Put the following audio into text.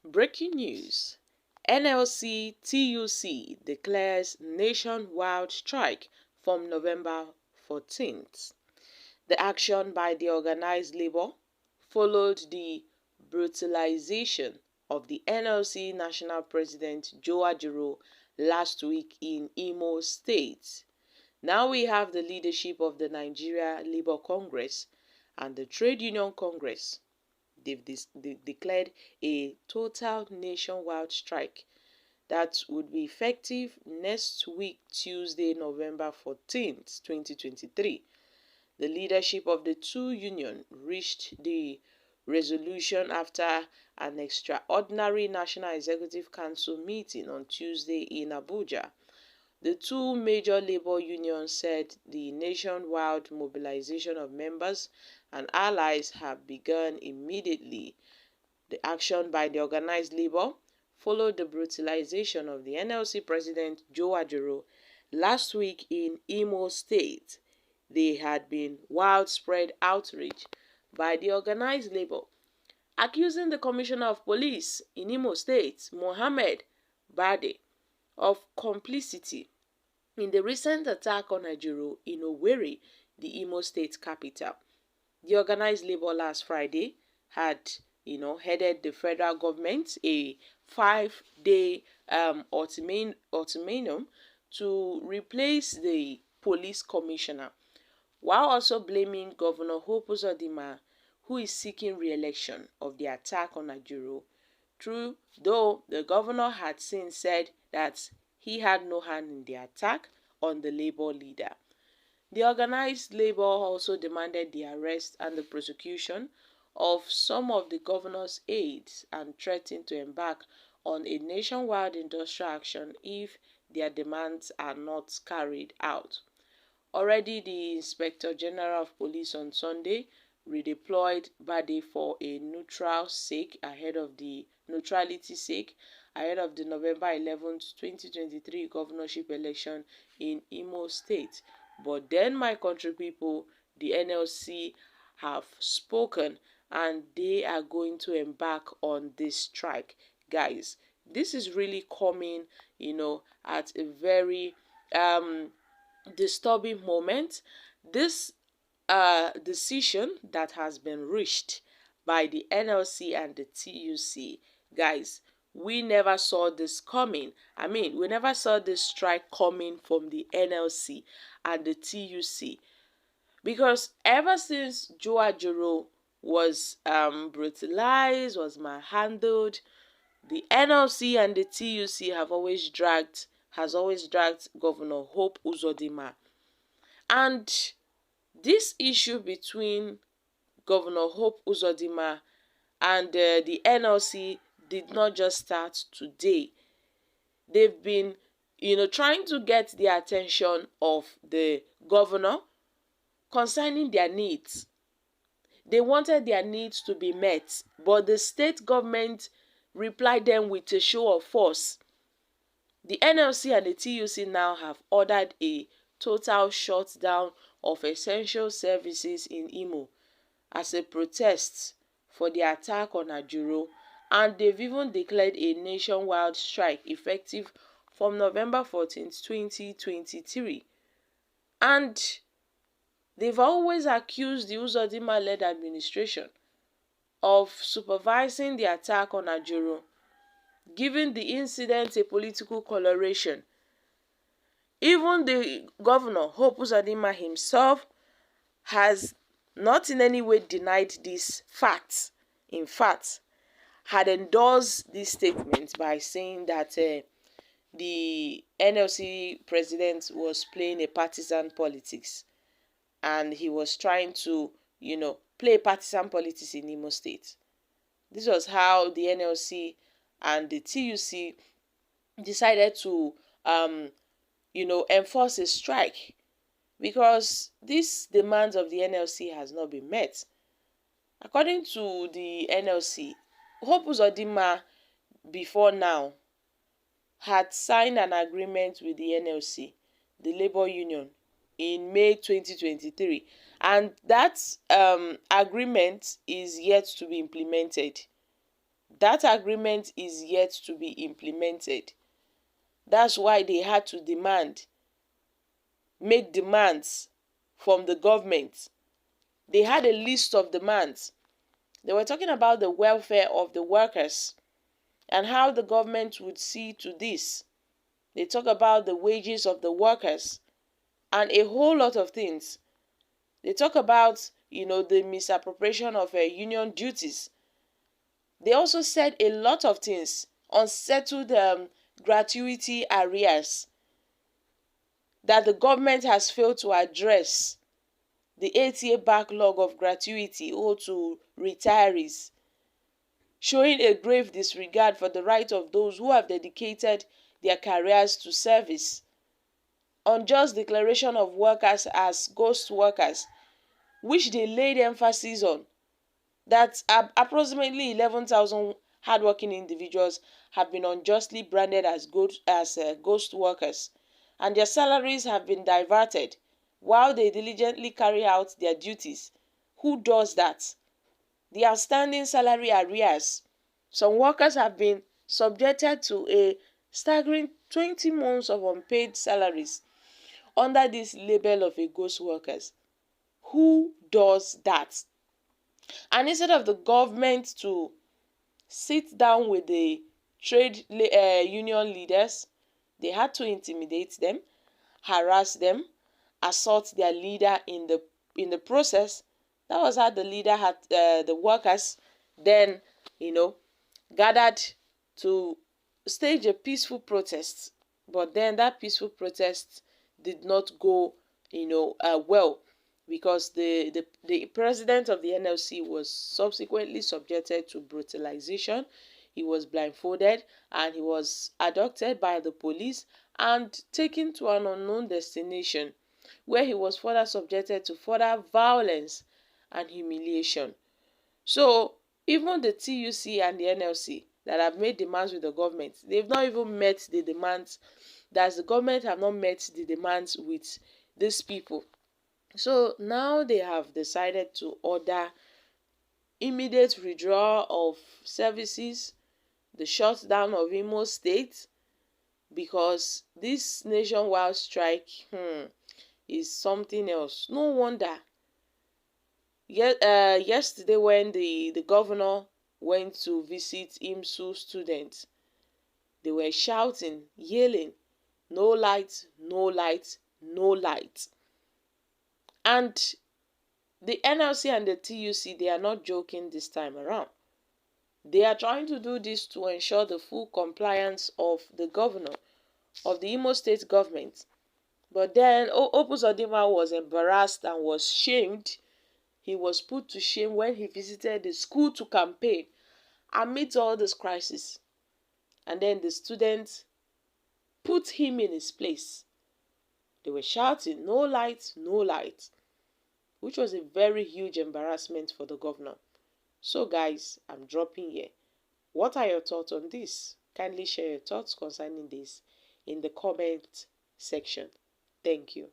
Breaking news: NLC TUC declares nationwide strike from November 14th. The action by the organized labor followed the brutalization of the NLC National President Joe Ajero last week in Imo State. Now we have the leadership of the Nigeria Labour Congress and the Trade Union Congress. They declared a total nationwide strike that would be effective next week, Tuesday, November 14th, 2023. The leadership of the two unions reached the resolution after an extraordinary National Executive Council meeting on Tuesday in Abuja. The two major labor unions said the nationwide mobilization of members and allies have begun immediately. The action by the organized labor followed the brutalization of the NLC President Joe Ajero last week in Imo State. There had been widespread outrage by the organized labor, accusing the Commissioner of Police in Imo State, Mohammed Bade, of complicity in the recent attack on Ajero in Owerri, the Imo State capital. The organized labor last Friday had, headed the federal government a 5-day ultimatum to replace the police commissioner, while also blaming Governor Hope Uzodinma, who is seeking re-election, of the attack on Ajero. True, though the governor had since said that he had no hand in the attack on the labor leader. The organized labor also demanded the arrest and the prosecution of some of the governor's aides and threatened to embark on a nationwide industrial action if their demands are not carried out. Already, the Inspector General of Police on Sunday redeployed Bade for a neutrality sake ahead of the November 11th, 2023 governorship election in Imo State. But then, my country people, the NLC have spoken and they are going to embark on this strike. Guys, this is really coming, at a very disturbing moment. This decision that has been reached by the NLC and the TUC, guys, we never saw this coming. We never saw this strike coming from the NLC and the TUC, because ever since Joe Ajero was brutalized, was manhandled, the NLC and the TUC has always dragged Governor Hope Uzodinma. And this issue between Governor Hope Uzodinma and the NLC did not just start today. They've been, trying to get the attention of the governor concerning their needs. They wanted their needs to be met, but the state government replied them with a show of force. The NLC and the TUC now have ordered a total shutdown of essential services in Imo as a protest for the attack on Ajero, and they've even declared a nationwide strike effective from November 14th, 2023. And they've always accused the Uzodinma-led administration of supervising the attack on Ajero, giving the incident a political coloration. Even the governor, Hope Uzodinma himself, has not in any way denied these facts. In fact, had endorsed this statement by saying that the NLC president was playing a partisan politics, and he was trying to, play partisan politics in Imo State. This was how the NLC and the TUC decided to, enforce a strike, because these demands of the NLC has not been met. According to the NLC, Hope Uzodinma before now had signed an agreement with the NLC, the labor union, in May 2023, and that agreement is yet to be implemented. That agreement is yet to be implemented. That's why they had to make demands from the government. They had a list of demands. They were talking about the welfare of the workers and how the government would see to this. They talk about the wages of the workers and a whole lot of things. They talk about, the misappropriation of union duties. They also said a lot of things, unsettled gratuity arrears that the government has failed to address, the 8-year backlog of gratuity owed to retirees, showing a grave disregard for the right of those who have dedicated their careers to service, unjust declaration of workers as ghost workers, which they laid emphasis on, that approximately 11,000 hardworking individuals have been unjustly branded as ghost workers, and their salaries have been diverted while they diligently carry out their duties. Who does that? The outstanding salary arrears. Some workers have been subjected to a staggering 20 months of unpaid salaries under this label of a ghost workers. Who does that? And instead of the government to sit down with the trade union leaders, they had to intimidate them, harass them, assault their leader in the process. That was how the leader had the workers then, gathered to stage a peaceful protest. But then that peaceful protest did not go, well, because the president of the NLC was subsequently subjected to brutalization. He was blindfolded and he was abducted by the police and taken to an unknown destination, where he was further subjected to further violence and humiliation. So even the TUC and the NLC that have made demands with the government, they've not even met the demands. That the government have not met the demands with these people. So now they have decided to order immediate withdrawal of services, the shutdown of Imo State, because this nationwide strike is something else. No wonder. Yesterday when the governor went to visit IMSU students, they were shouting, yelling, no light, no light, no light. And the NLC and the TUC, they are not joking this time around. They are trying to do this to ensure the full compliance of the governor of the Imo State government. But then Opus Odima was embarrassed and was shamed. He was put to shame when he visited the school to campaign amidst all this crisis. And then the students put him in his place. They were shouting, no light, no light, which was a very huge embarrassment for the governor. So guys, I'm dropping here. What are your thoughts on this? Kindly share your thoughts concerning this in the comment section. Thank you.